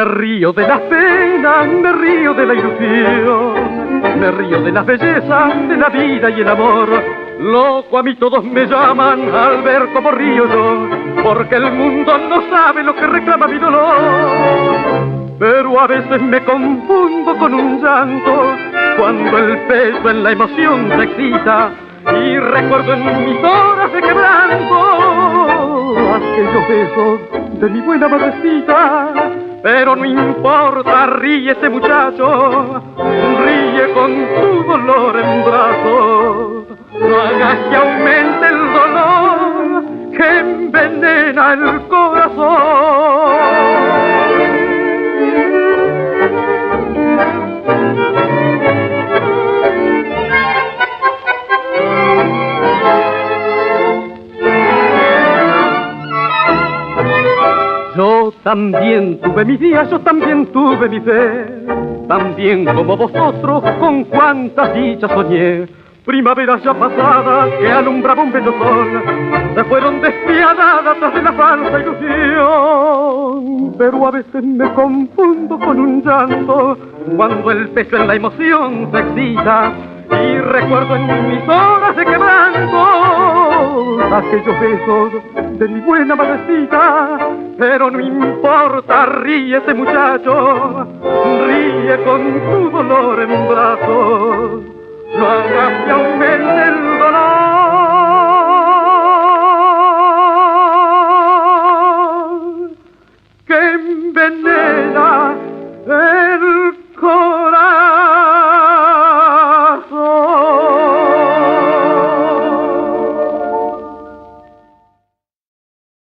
río de las penas, me río de la ilusión, me río de las bellezas de la vida y el amor. Loco a mí todos me llaman al ver cómo río yo, porque el mundo no sabe lo que reclama mi dolor. Pero a veces me confundo con un llanto, cuando el peso en la emoción se excita, y recuerdo en mis horas de quebranto aquellos besos de mi buena madrecita. Pero no importa, ríe ese muchacho, ríe con tu dolor en brazos. No hagas que aumente el dolor que envenena el corazón. Yo también tuve mis días, yo también tuve mi fe, también como vosotros con cuantas dichas soñé. Primaveras ya pasadas que alumbraba un bello sol, se fueron despiadadas tras de la falsa ilusión. Pero a veces me confundo con un llanto, cuando el peso en la emoción se excita, y recuerdo en mis horas de quebranto aquellos besos de mi buena madrecita. Pero no importa, ríe ese muchacho, ríe con tu dolor en brazos. No